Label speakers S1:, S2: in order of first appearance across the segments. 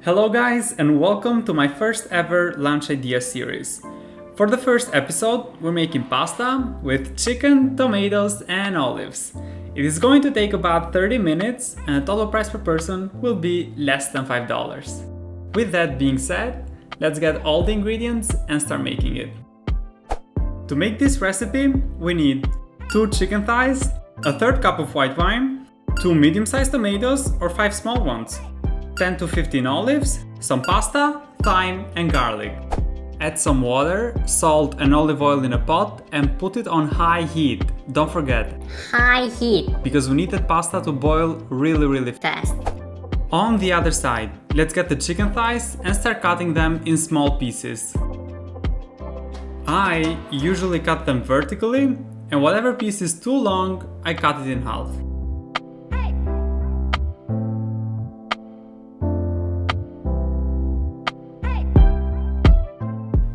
S1: Hello guys, and welcome to my first ever lunch idea series. For the first episode, we're making pasta with chicken, tomatoes and olives. It is going to take about 30 minutes and the total price per person will be less than $5. With that being said, let's get all the ingredients and start making it. To make this recipe, we need 2 chicken thighs, a third cup of white wine, 2 medium-sized tomatoes or 5 small ones, 10 to 15 olives, some pasta, thyme and garlic. Add some water, salt and olive oil in a pot and put it on high heat. Don't forget.
S2: High heat.
S1: Because we need that pasta to boil really
S2: Fast.
S1: On the other side, let's get the chicken thighs and start cutting them in small pieces. I usually cut them vertically, and whatever piece is too long, I cut it in half.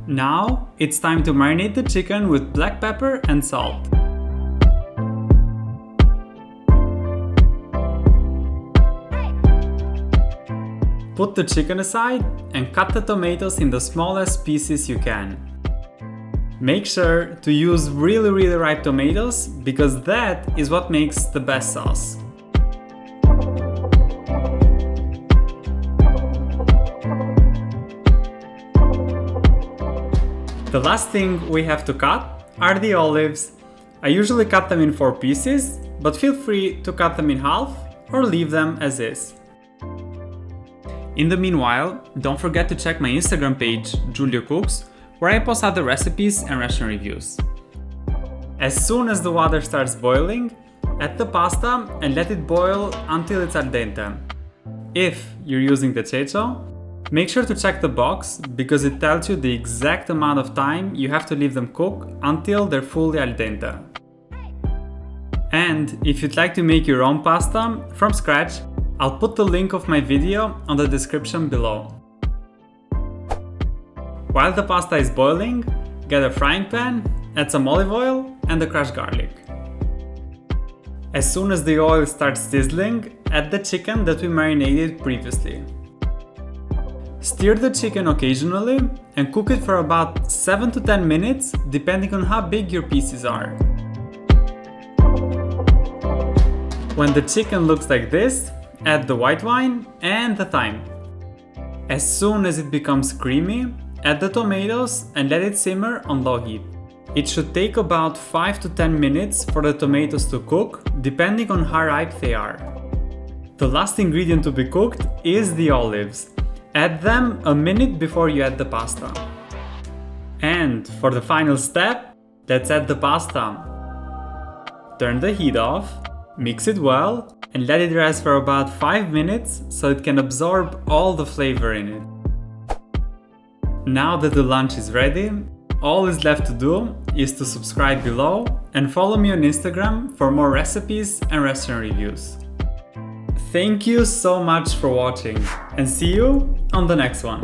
S1: Now, it's time to marinate the chicken with black pepper and salt. Put the chicken aside and cut the tomatoes in the smallest pieces you can. Make sure to use really ripe tomatoes because that is what makes the best sauce. The last thing we have to cut are the olives. I usually cut them in 4 pieces, but feel free to cut them in half or leave them as is. In the meanwhile, don't forget to check my Instagram page, Giulio Cooks, where I post other recipes and restaurant reviews. As soon as the water starts boiling, add the pasta and let it boil until it's al dente. If you're using the cecio, make sure to check the box because it tells you the exact amount of time you have to leave them cook until they're fully al dente. And if you'd like to make your own pasta from scratch, I'll put the link of my video on the description below. While the pasta is boiling, get a frying pan, add some olive oil and the crushed garlic. As soon as the oil starts sizzling, add the chicken that we marinated previously. Stir the chicken occasionally and cook it for about 7 to 10 minutes depending on how big your pieces are. When the chicken looks like this, add the white wine and the thyme. As soon as it becomes creamy, add the tomatoes and let it simmer on low heat. It should take about 5 to 10 minutes for the tomatoes to cook, depending on how ripe they are. The last ingredient to be cooked is the olives. Add them a minute before you add the pasta. And for the final step, let's add the pasta. Turn the heat off, mix it well, and let it rest for about 5 minutes so it can absorb all the flavor in it. Now that the lunch is ready, all is left to do is to subscribe below and follow me on Instagram for more recipes and restaurant reviews. Thank you so much for watching and see you on the next one.